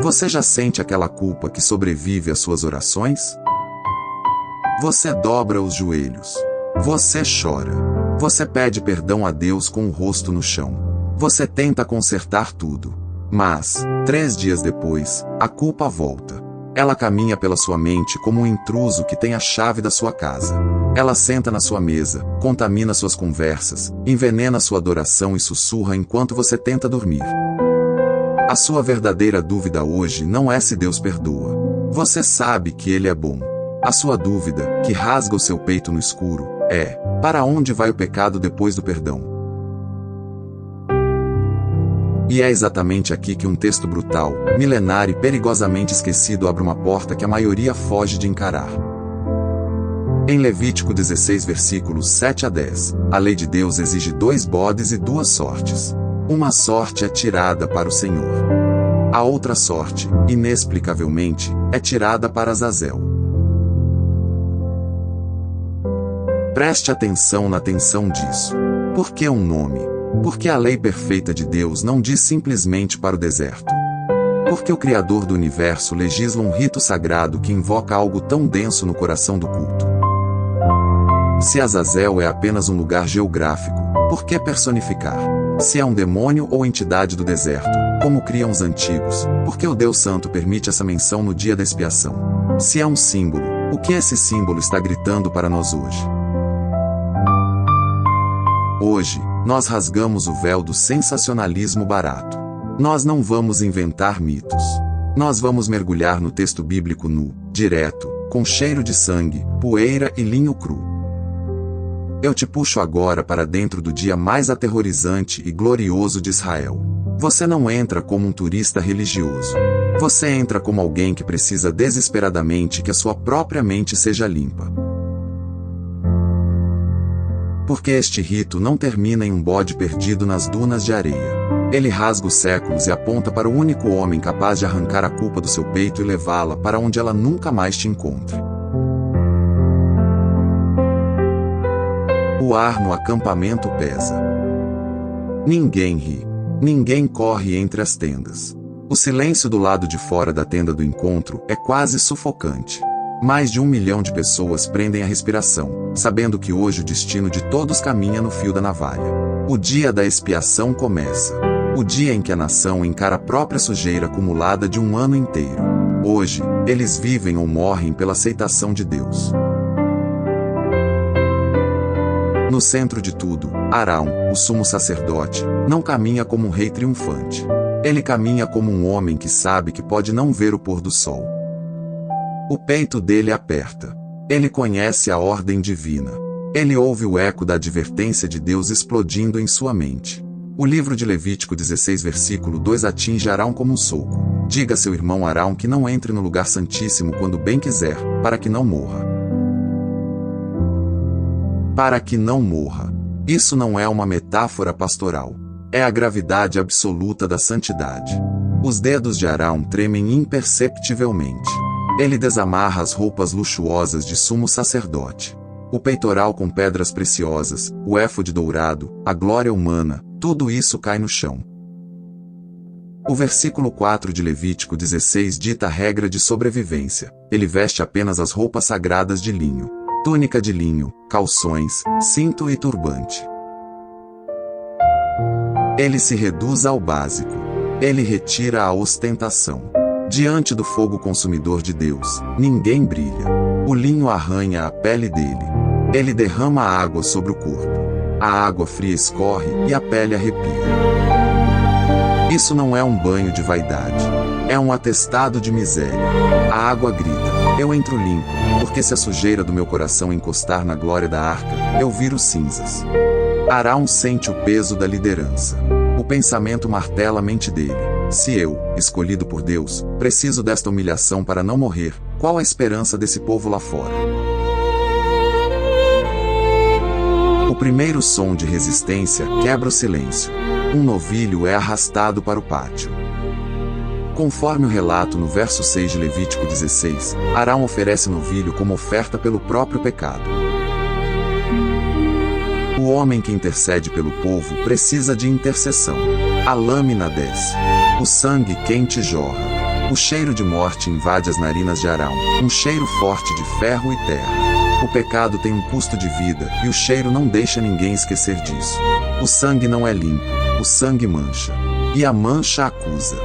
Você já sente aquela culpa que sobrevive às suas orações? Você dobra os joelhos. Você chora. Você pede perdão a Deus com o rosto no chão. Você tenta consertar tudo. Mas, 3 dias depois, a culpa volta. Ela caminha pela sua mente como um intruso que tem a chave da sua casa. Ela senta na sua mesa, contamina suas conversas, envenena sua adoração e sussurra enquanto você tenta dormir. A sua verdadeira dúvida hoje não é se Deus perdoa. Você sabe que Ele é bom. A sua dúvida, que rasga o seu peito no escuro, é: para onde vai o pecado depois do perdão? E é exatamente aqui que um texto brutal, milenar e perigosamente esquecido abre uma porta que a maioria foge de encarar. Em Levítico 16 versículos 7 a 10, a lei de Deus exige 2 bodes e 2 sortes. Uma sorte é tirada para o Senhor. A outra sorte, inexplicavelmente, é tirada para Azazel. Preste atenção na tensão disso. Por que um nome? Porque a lei perfeita de Deus não diz simplesmente para o deserto. Porque o Criador do universo legisla um rito sagrado que invoca algo tão denso no coração do culto. Se Azazel é apenas um lugar geográfico, por que personificar? Se é um demônio ou entidade do deserto, como criam os antigos, por que o Deus Santo permite essa menção no dia da expiação? Se é um símbolo, o que esse símbolo está gritando para nós hoje? Hoje, nós rasgamos o véu do sensacionalismo barato. Nós não vamos inventar mitos. Nós vamos mergulhar no texto bíblico nu, direto, com cheiro de sangue, poeira e linho cru. Eu te puxo agora para dentro do dia mais aterrorizante e glorioso de Israel. Você não entra como um turista religioso. Você entra como alguém que precisa desesperadamente que a sua própria mente seja limpa. Porque este rito não termina em um bode perdido nas dunas de areia. Ele rasga os séculos e aponta para o único homem capaz de arrancar a culpa do seu peito e levá-la para onde ela nunca mais te encontre. O ar no acampamento pesa. Ninguém ri. Ninguém corre entre as tendas. O silêncio do lado de fora da tenda do encontro é quase sufocante. Mais de 1 milhão de pessoas prendem a respiração, sabendo que hoje o destino de todos caminha no fio da navalha. O dia da expiação começa. O dia em que a nação encara a própria sujeira acumulada de um ano inteiro. Hoje, eles vivem ou morrem pela aceitação de Deus. No centro de tudo, Arão, o sumo sacerdote, não caminha como um rei triunfante. Ele caminha como um homem que sabe que pode não ver o pôr do sol. O peito dele aperta. Ele conhece a ordem divina. Ele ouve o eco da advertência de Deus explodindo em sua mente. O livro de Levítico 16 versículo 2 atinge Arão como um soco. Diga a seu irmão Arão que não entre no lugar santíssimo quando bem quiser, para que não morra. Para que não morra. Isso não é uma metáfora pastoral. É a gravidade absoluta da santidade. Os dedos de Arão tremem imperceptivelmente. Ele desamarra as roupas luxuosas de sumo sacerdote. O peitoral com pedras preciosas, o éfode dourado, a glória humana, tudo isso cai no chão. O versículo 4 de Levítico 16 dita a regra de sobrevivência. Ele veste apenas as roupas sagradas de linho. Túnica de linho, calções, cinto e turbante. Ele se reduz ao básico. Ele retira a ostentação. Diante do fogo consumidor de Deus, ninguém brilha. O linho arranha a pele dele. Ele derrama água sobre o corpo. A água fria escorre e a pele arrepia. Isso não é um banho de vaidade. É um atestado de miséria. A água grita: eu entro limpo, porque se a sujeira do meu coração encostar na glória da arca, eu viro cinzas. Arão sente o peso da liderança. O pensamento martela a mente dele. Se eu, escolhido por Deus, preciso desta humilhação para não morrer, qual a esperança desse povo lá fora? O primeiro som de resistência quebra o silêncio. Um novilho é arrastado para o pátio. Conforme o relato no verso 6 de Levítico 16, Arão oferece o novilho como oferta pelo próprio pecado. O homem que intercede pelo povo precisa de intercessão. A lâmina desce. O sangue quente jorra. O cheiro de morte invade as narinas de Arão, um cheiro forte de ferro e terra. O pecado tem um custo de vida, e o cheiro não deixa ninguém esquecer disso. O sangue não é limpo, o sangue mancha. E a mancha acusa.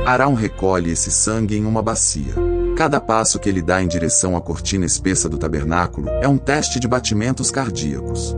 Arão recolhe esse sangue em uma bacia. Cada passo que ele dá em direção à cortina espessa do tabernáculo é um teste de batimentos cardíacos.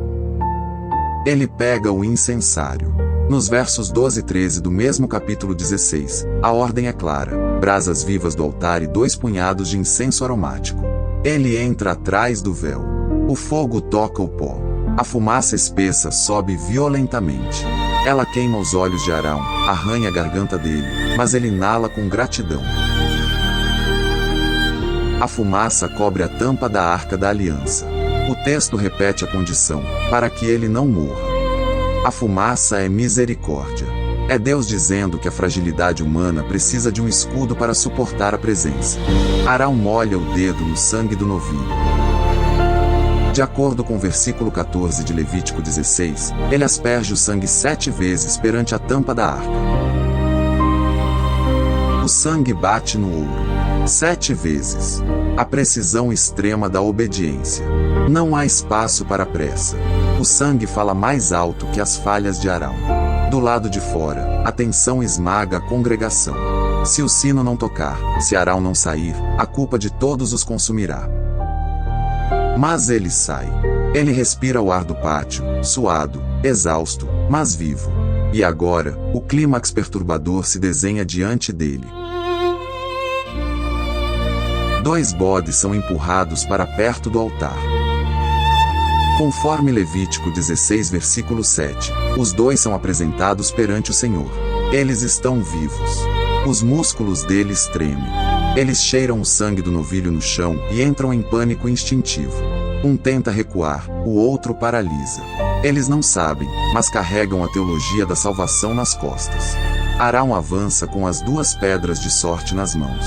Ele pega o incensário. Nos versos 12 e 13 do mesmo capítulo 16, a ordem é clara: brasas vivas do altar e 2 punhados de incenso aromático. Ele entra atrás do véu. O fogo toca o pó. A fumaça espessa sobe violentamente. Ela queima os olhos de Arão, arranha a garganta dele, mas ele inala com gratidão. A fumaça cobre a tampa da Arca da Aliança. O texto repete a condição, para que ele não morra. A fumaça é misericórdia. É Deus dizendo que a fragilidade humana precisa de um escudo para suportar a presença. Arão molha o dedo no sangue do novilho. De acordo com o versículo 14 de Levítico 16, ele asperge o sangue 7 vezes perante a tampa da arca. O sangue bate no ouro 7 vezes. A precisão extrema da obediência. Não há espaço para pressa. O sangue fala mais alto que as falhas de Arão. Do lado de fora, a tensão esmaga a congregação. Se o sino não tocar, se Arão não sair, a culpa de todos os consumirá. Mas ele sai. Ele respira o ar do pátio, suado, exausto, mas vivo. E agora, o clímax perturbador se desenha diante dele. 2 bodes são empurrados para perto do altar. Conforme Levítico 16 versículo 7, os 2 são apresentados perante o Senhor. Eles estão vivos. Os músculos deles tremem. Eles cheiram o sangue do novilho no chão e entram em pânico instintivo. Um tenta recuar, o outro paralisa. Eles não sabem, mas carregam a teologia da salvação nas costas. Arão avança com as 2 pedras de sorte nas mãos.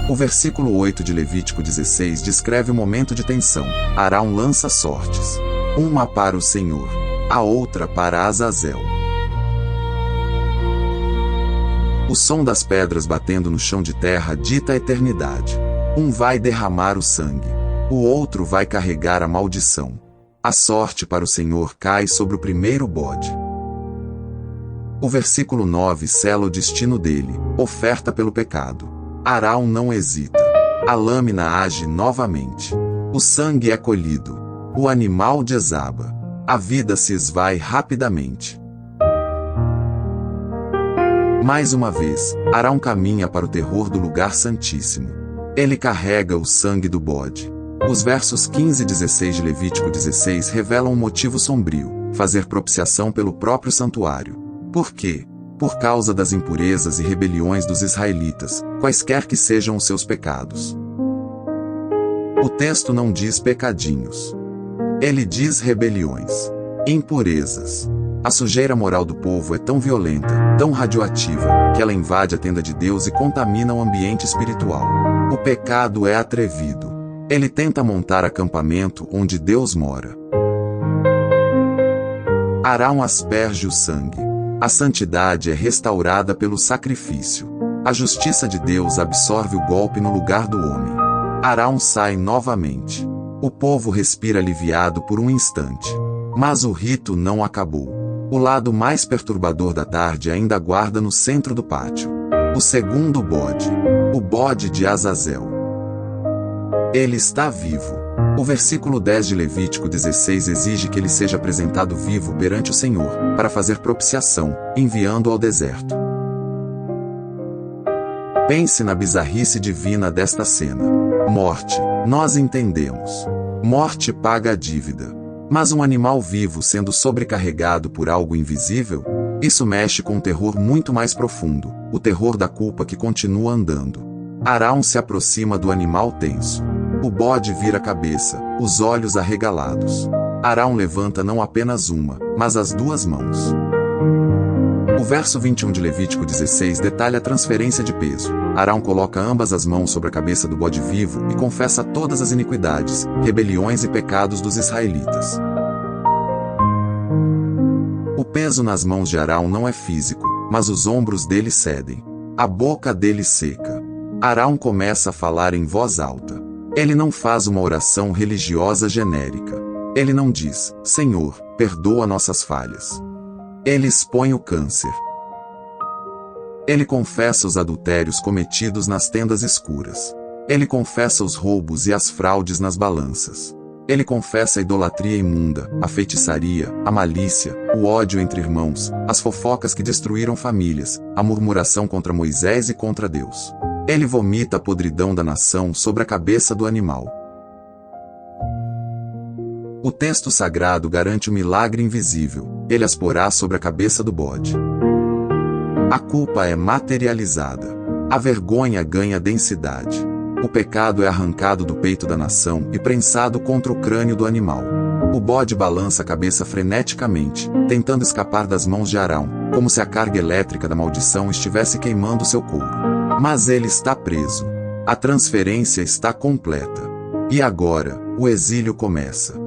O versículo 8 de Levítico 16 descreve o momento de tensão. Arão lança sortes. Uma para o Senhor, a outra para Azazel. O som das pedras batendo no chão de terra dita a eternidade. Um vai derramar o sangue. O outro vai carregar a maldição. A sorte para o Senhor cai sobre o primeiro bode. O versículo 9 sela o destino dele, oferta pelo pecado. Arão não hesita. A lâmina age novamente. O sangue é colhido. O animal desaba. A vida se esvai rapidamente. Mais uma vez, Arão caminha para o terror do lugar santíssimo. Ele carrega o sangue do bode. Os versos 15 e 16 de Levítico 16 revelam um motivo sombrio: fazer propiciação pelo próprio santuário. Por quê? Por causa das impurezas e rebeliões dos israelitas, quaisquer que sejam os seus pecados. O texto não diz pecadinhos. Ele diz rebeliões, impurezas. A sujeira moral do povo é tão violenta, tão radioativa, que ela invade a tenda de Deus e contamina o ambiente espiritual. O pecado é atrevido. Ele tenta montar acampamento onde Deus mora. Arão asperge o sangue. A santidade é restaurada pelo sacrifício. A justiça de Deus absorve o golpe no lugar do homem. Arão sai novamente. O povo respira aliviado por um instante. Mas o rito não acabou. O lado mais perturbador da tarde ainda aguarda no centro do pátio. O segundo bode. O bode de Azazel. Ele está vivo. O versículo 10 de Levítico 16 exige que ele seja apresentado vivo perante o Senhor, para fazer propiciação, enviando-o ao deserto. Pense na bizarrice divina desta cena. Morte, nós entendemos. Morte paga a dívida. Mas um animal vivo sendo sobrecarregado por algo invisível? Isso mexe com um terror muito mais profundo, o terror da culpa que continua andando. Arão se aproxima do animal tenso. O bode vira a cabeça, os olhos arregalados. Arão levanta não apenas uma, mas as 2 mãos. O verso 21 de Levítico 16 detalha a transferência de peso. Arão coloca ambas as mãos sobre a cabeça do bode vivo e confessa todas as iniquidades, rebeliões e pecados dos israelitas. O peso nas mãos de Arão não é físico, mas os ombros dele cedem. a boca dele seca. Arão começa a falar em voz alta. Ele não faz uma oração religiosa genérica. Ele não diz, Senhor, perdoa nossas falhas. Ele expõe o câncer. Ele confessa os adultérios cometidos nas tendas escuras. Ele confessa os roubos e as fraudes nas balanças. Ele confessa a idolatria imunda, a feitiçaria, a malícia, o ódio entre irmãos, as fofocas que destruíram famílias, a murmuração contra Moisés e contra Deus. Ele vomita a podridão da nação sobre a cabeça do animal. O texto sagrado garante o milagre invisível. Ele as porá sobre a cabeça do bode. A culpa é materializada. A vergonha ganha densidade. O pecado é arrancado do peito da nação e prensado contra o crânio do animal. O bode balança a cabeça freneticamente, tentando escapar das mãos de Arão, como se a carga elétrica da maldição estivesse queimando seu couro. Mas ele está preso. A transferência está completa. E agora, o exílio começa.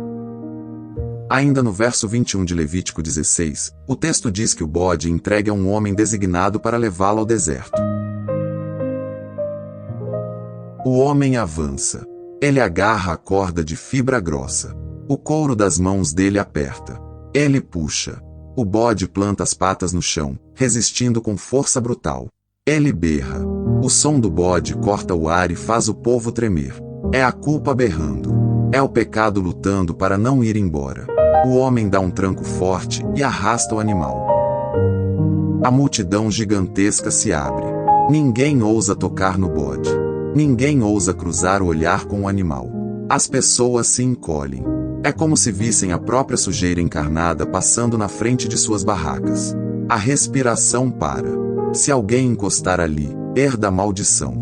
Ainda no verso 21 de Levítico 16, o texto diz que o bode entregue a um homem designado para levá-lo ao deserto. O homem avança. Ele agarra a corda de fibra grossa. O couro das mãos dele aperta. Ele puxa. O bode planta as patas no chão, resistindo com força brutal. Ele berra. O som do bode corta o ar e faz o povo tremer. É a culpa berrando. É o pecado lutando para não ir embora. O homem dá um tranco forte e arrasta o animal. A multidão gigantesca se abre. Ninguém ousa tocar no bode. Ninguém ousa cruzar o olhar com o animal. As pessoas se encolhem. É como se vissem a própria sujeira encarnada passando na frente de suas barracas. A respiração para. Se alguém encostar ali, herda a maldição.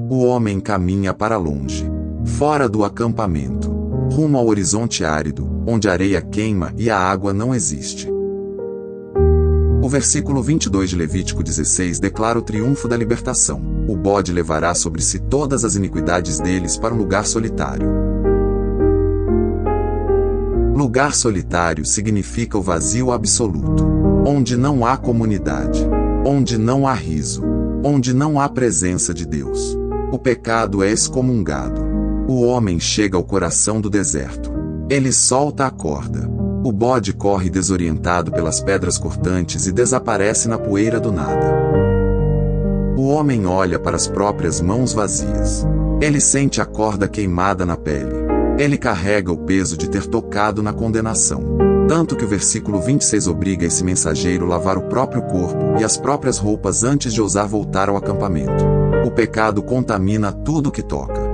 O homem caminha para longe. Fora do acampamento. Rumo ao horizonte árido, onde a areia queima e a água não existe. O versículo 22 de Levítico 16 declara o triunfo da libertação. O bode levará sobre si todas as iniquidades deles para um lugar solitário. Lugar solitário significa o vazio absoluto, onde não há comunidade, onde não há riso, onde não há presença de Deus. O pecado é excomungado. O homem chega ao coração do deserto. Ele solta a corda. O bode corre desorientado pelas pedras cortantes e desaparece na poeira do nada. O homem olha para as próprias mãos vazias. Ele sente a corda queimada na pele. Ele carrega o peso de ter tocado na condenação. Tanto que o versículo 26 obriga esse mensageiro a lavar o próprio corpo e as próprias roupas antes de ousar voltar ao acampamento. O pecado contamina tudo que toca.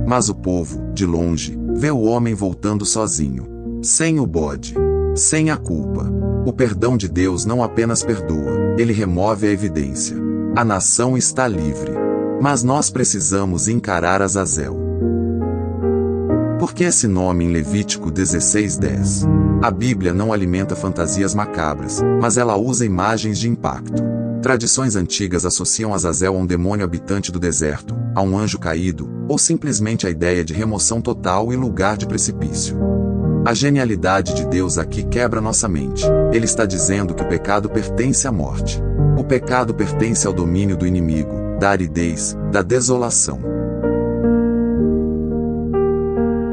Mas o povo, de longe, vê o homem voltando sozinho, sem o bode, sem a culpa. O perdão de Deus não apenas perdoa, ele remove a evidência. A nação está livre. Mas nós precisamos encarar Azazel. Por que esse nome em Levítico 16:10? A Bíblia não alimenta fantasias macabras, mas ela usa imagens de impacto. Tradições antigas associam Azazel a um demônio habitante do deserto, a um anjo caído, ou simplesmente a ideia de remoção total e lugar de precipício. A genialidade de Deus aqui quebra nossa mente. Ele está dizendo que o pecado pertence à morte. O pecado pertence ao domínio do inimigo, da aridez, da desolação.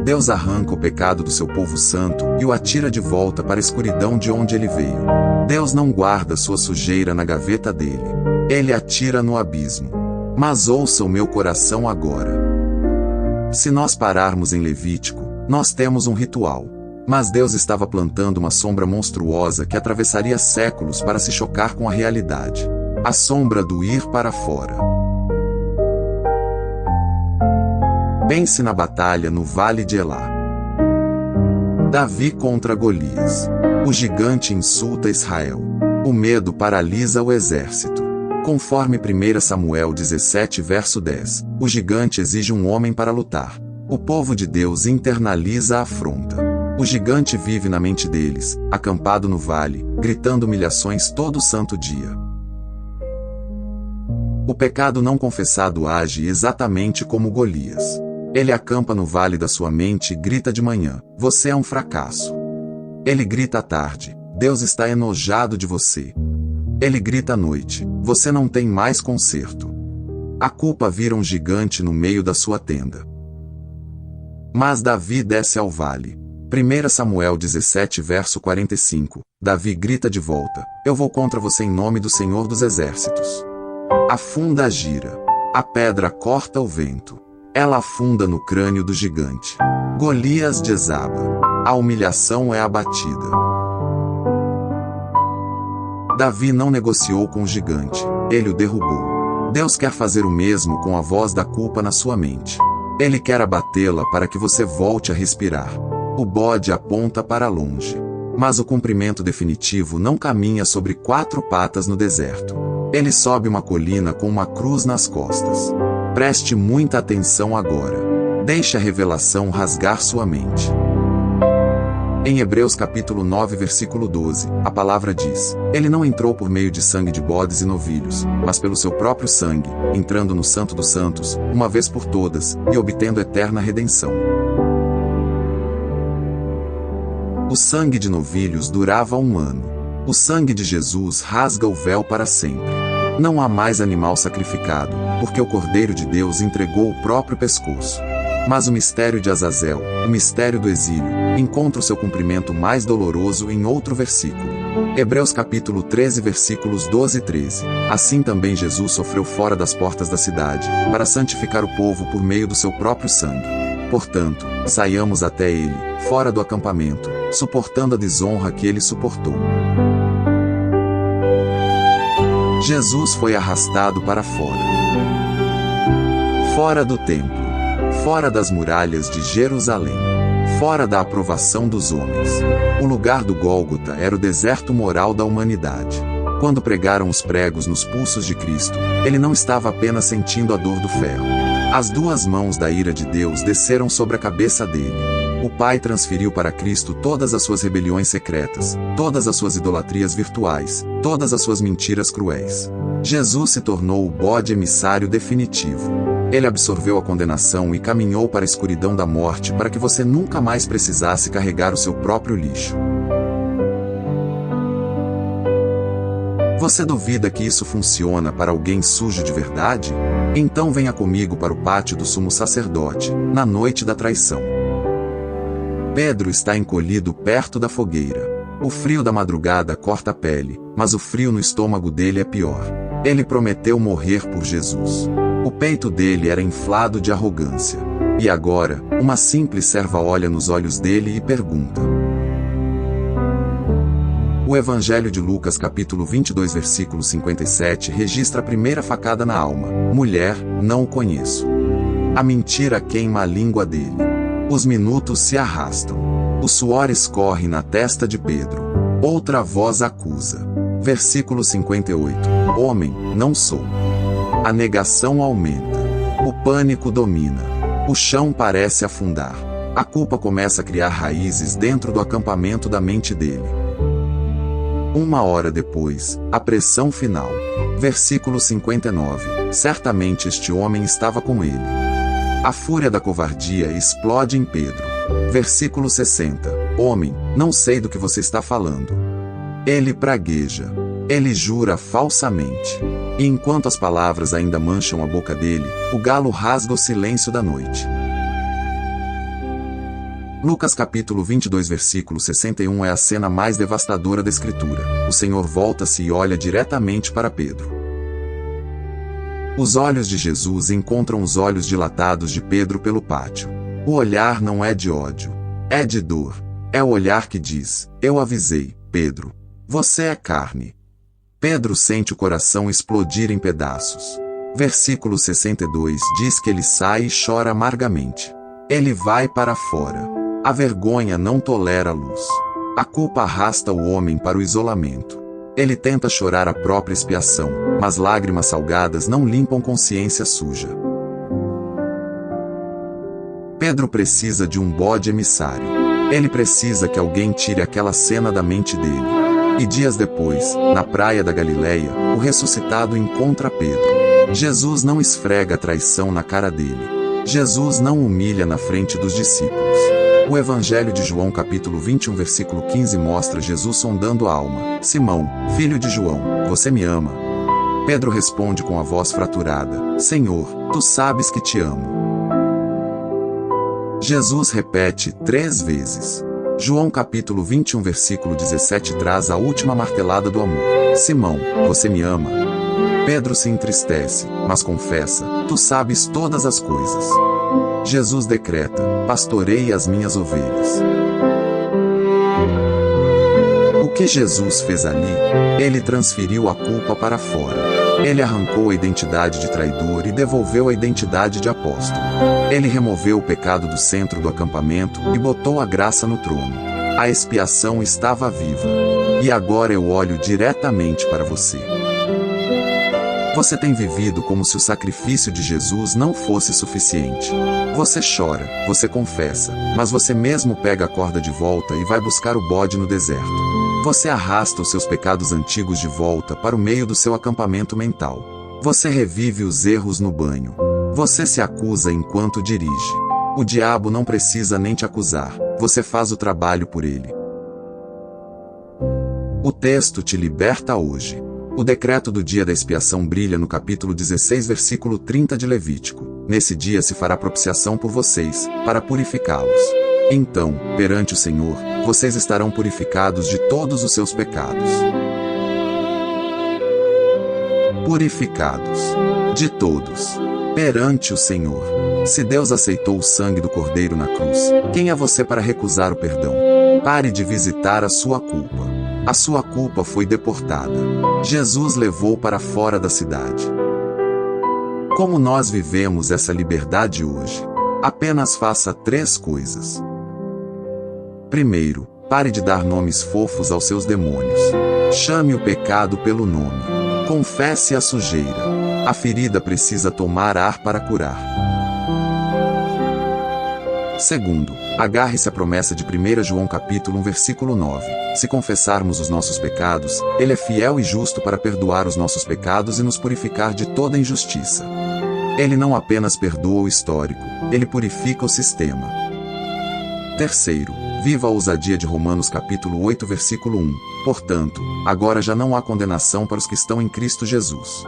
Deus arranca o pecado do seu povo santo e o atira de volta para a escuridão de onde ele veio. Deus não guarda sua sujeira na gaveta dele. Ele atira no abismo. Mas ouça o meu coração agora. Se nós pararmos em Levítico, nós temos um ritual. Mas Deus estava plantando uma sombra monstruosa que atravessaria séculos para se chocar com a realidade. A sombra do ir para fora. Pense na batalha no Vale de Elá. Davi contra Golias. O gigante insulta Israel. O medo paralisa o exército. Conforme 1 Samuel 17 verso 10, o gigante exige um homem para lutar. O povo de Deus internaliza a afronta. O gigante vive na mente deles, acampado no vale, gritando humilhações todo santo dia. O pecado não confessado age exatamente como Golias. Ele acampa no vale da sua mente e grita de manhã: você é um fracasso. Ele grita à tarde: Deus está enojado de você. Ele grita à noite: você não tem mais conserto. A culpa vira um gigante no meio da sua tenda. Mas Davi desce ao vale. 1 Samuel 17 verso 45. Davi grita de volta: eu vou contra você em nome do Senhor dos Exércitos. A funda gira. A pedra corta o vento. Ela afunda no crânio do gigante. Golias desaba. A humilhação é abatida. Davi não negociou com o gigante. Ele o derrubou. Deus quer fazer o mesmo com a voz da culpa na sua mente. Ele quer abatê-la para que você volte a respirar. O bode aponta para longe. Mas o cumprimento definitivo não caminha sobre 4 patas no deserto. Ele sobe uma colina com uma cruz nas costas. Preste muita atenção agora. Deixe a revelação rasgar sua mente. Em Hebreus capítulo 9 versículo 12, a palavra diz: ele não entrou por meio de sangue de bodes e novilhos, mas pelo seu próprio sangue, entrando no Santo dos Santos, uma vez por todas, e obtendo eterna redenção. O sangue de novilhos durava 1 ano. O sangue de Jesus rasga o véu para sempre. Não há mais animal sacrificado, porque o Cordeiro de Deus entregou o próprio pescoço. Mas o mistério de Azazel, o mistério do exílio, encontra o seu cumprimento mais doloroso em outro versículo. Hebreus capítulo 13 versículos 12 e 13. Assim também Jesus sofreu fora das portas da cidade, para santificar o povo por meio do seu próprio sangue. Portanto, saiamos até ele, fora do acampamento, suportando a desonra que ele suportou. Jesus foi arrastado para fora. Fora do templo. Fora das muralhas de Jerusalém. Fora da aprovação dos homens. O lugar do Gólgota era o deserto moral da humanidade. Quando pregaram os pregos nos pulsos de Cristo, ele não estava apenas sentindo a dor do ferro. As 2 mãos da ira de Deus desceram sobre a cabeça dele. O Pai transferiu para Cristo todas as suas rebeliões secretas, todas as suas idolatrias virtuais, todas as suas mentiras cruéis. Jesus se tornou o bode emissário definitivo. Ele absorveu a condenação e caminhou para a escuridão da morte para que você nunca mais precisasse carregar o seu próprio lixo. Você duvida que isso funciona para alguém sujo de verdade? Então venha comigo para o pátio do sumo sacerdote, na noite da traição. Pedro está encolhido perto da fogueira. O frio da madrugada corta a pele, mas o frio no estômago dele é pior. Ele prometeu morrer por Jesus. O peito dele era inflado de arrogância. E agora, uma simples serva olha nos olhos dele e pergunta. O Evangelho de Lucas capítulo 22 versículo 57 registra a primeira facada na alma. Mulher, não o conheço. A mentira queima a língua dele. Os minutos se arrastam. O suor escorre na testa de Pedro. Outra voz acusa. Versículo 58. Homem, não sou. A negação aumenta. O pânico domina. O chão parece afundar. A culpa começa a criar raízes dentro do acampamento da mente dele. 1 hora depois, a pressão final. Versículo 59. Certamente este homem estava com ele. A fúria da covardia explode em Pedro. Versículo 60. Homem, não sei do que você está falando. Ele pragueja. Ele jura falsamente. E enquanto as palavras ainda mancham a boca dele, o galo rasga o silêncio da noite. Lucas capítulo 22 versículo 61 é a cena mais devastadora da Escritura. O Senhor volta-se e olha diretamente para Pedro. Os olhos de Jesus encontram os olhos dilatados de Pedro pelo pátio. O olhar não é de ódio. É de dor. É o olhar que diz: eu avisei, Pedro. Você é carne. Pedro sente o coração explodir em pedaços. Versículo 62 diz que ele sai e chora amargamente. Ele vai para fora. A vergonha não tolera a luz. A culpa arrasta o homem para o isolamento. Ele tenta chorar a própria expiação, mas lágrimas salgadas não limpam consciência suja. Pedro precisa de um bode emissário. Ele precisa que alguém tire aquela cena da mente dele. E dias depois, na praia da Galileia, o ressuscitado encontra Pedro. Jesus não esfrega a traição na cara dele. Jesus não humilha na frente dos discípulos. O Evangelho de João capítulo 21 versículo 15 mostra Jesus sondando a alma. Simão, filho de João, você me ama? Pedro responde com a voz fraturada: Senhor, tu sabes que te amo. Jesus repete 3 vezes. João capítulo 21 versículo 17 traz a última martelada do amor. Simão, você me ama? Pedro se entristece, mas confessa: tu sabes todas as coisas. Jesus decreta: pastoreie as minhas ovelhas. O que Jesus fez ali? Ele transferiu a culpa para fora. Ele arrancou a identidade de traidor e devolveu a identidade de apóstolo. Ele removeu o pecado do centro do acampamento e botou a graça no trono. A expiação estava viva. E agora eu olho diretamente para você. Você tem vivido como se o sacrifício de Jesus não fosse suficiente. Você chora, você confessa, mas você mesmo pega a corda de volta e vai buscar o bode no deserto. Você arrasta os seus pecados antigos de volta para o meio do seu acampamento mental. Você revive os erros no banho. Você se acusa enquanto dirige. O diabo não precisa nem te acusar, você faz o trabalho por ele. O texto te liberta hoje. O decreto do dia da expiação brilha no capítulo 16, versículo 30 de Levítico. Nesse dia se fará propiciação por vocês, para purificá-los. Então, perante o Senhor, vocês estarão purificados de todos os seus pecados. Purificados. De todos. Perante o Senhor. Se Deus aceitou o sangue do Cordeiro na cruz, quem é você para recusar o perdão? Pare de visitar a sua culpa. A sua culpa foi deportada. Jesus levou para fora da cidade. Como nós vivemos essa liberdade hoje? Apenas faça 3 coisas. Primeiro, pare de dar nomes fofos aos seus demônios. Chame o pecado pelo nome. Confesse a sujeira. A ferida precisa tomar ar para curar. Segundo, agarre-se à promessa de 1 João capítulo 1 versículo 9. Se confessarmos os nossos pecados, Ele é fiel e justo para perdoar os nossos pecados e nos purificar de toda injustiça. Ele não apenas perdoa o histórico, Ele purifica o sistema. Terceiro, viva a ousadia de Romanos capítulo 8 versículo 1. Portanto, agora já não há condenação para os que estão em Cristo Jesus.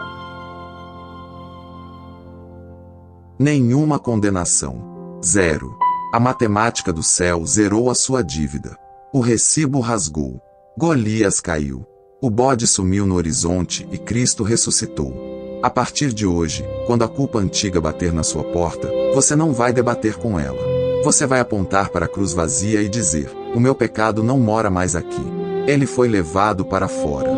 Nenhuma condenação. 0. A matemática do céu zerou a sua dívida. O recibo rasgou. Golias caiu. O bode sumiu no horizonte e Cristo ressuscitou. A partir de hoje, quando a culpa antiga bater na sua porta, você não vai debater com ela. Você vai apontar para a cruz vazia e dizer: o meu pecado não mora mais aqui. Ele foi levado para fora.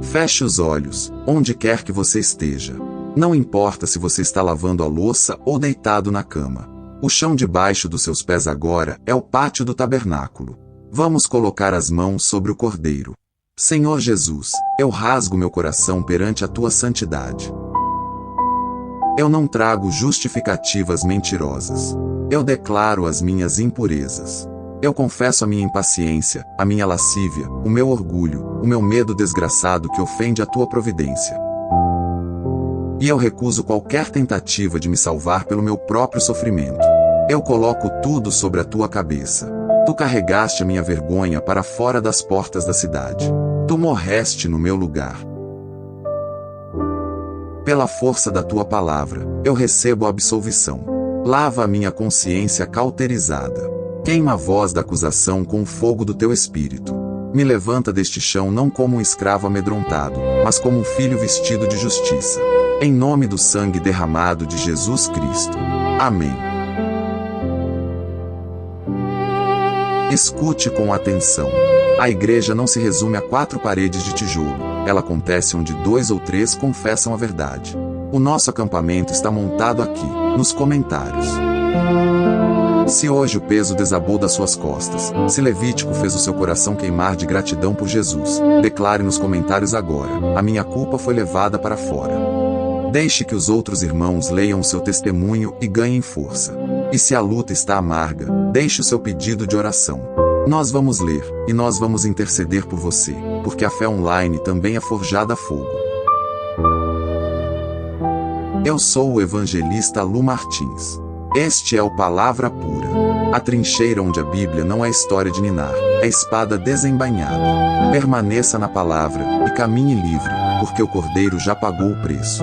Feche os olhos, onde quer que você esteja. Não importa se você está lavando a louça ou deitado na cama. O chão debaixo dos seus pés agora é o pátio do tabernáculo. Vamos colocar as mãos sobre o Cordeiro. Senhor Jesus, eu rasgo meu coração perante a tua santidade. Eu não trago justificativas mentirosas. Eu declaro as minhas impurezas. Eu confesso a minha impaciência, a minha lascívia, o meu orgulho, o meu medo desgraçado que ofende a tua providência. E eu recuso qualquer tentativa de me salvar pelo meu próprio sofrimento. Eu coloco tudo sobre a tua cabeça. Tu carregaste a minha vergonha para fora das portas da cidade. Tu morreste no meu lugar. Pela força da tua palavra, eu recebo a absolvição. Lava a minha consciência cauterizada. Queima a voz da acusação com o fogo do teu espírito. Me levanta deste chão não como um escravo amedrontado, mas como um filho vestido de justiça. Em nome do sangue derramado de Jesus Cristo. Amém. Escute com atenção. A igreja não se resume a 4 paredes de tijolo. Ela acontece onde 2 ou 3 confessam a verdade. O nosso acampamento está montado aqui, nos comentários. Se hoje o peso desabou das suas costas, se Levítico fez o seu coração queimar de gratidão por Jesus, declare nos comentários agora: a minha culpa foi levada para fora. Deixe que os outros irmãos leiam o seu testemunho e ganhem força. E se a luta está amarga, deixe o seu pedido de oração. Nós vamos ler, e nós vamos interceder por você, porque a fé online também é forjada a fogo. Eu sou o evangelista Lu Martins. Este é o Palavra Pura. A trincheira onde a Bíblia não é história de ninar, é espada desembainhada. Permaneça na palavra e caminhe livre, porque o Cordeiro já pagou o preço.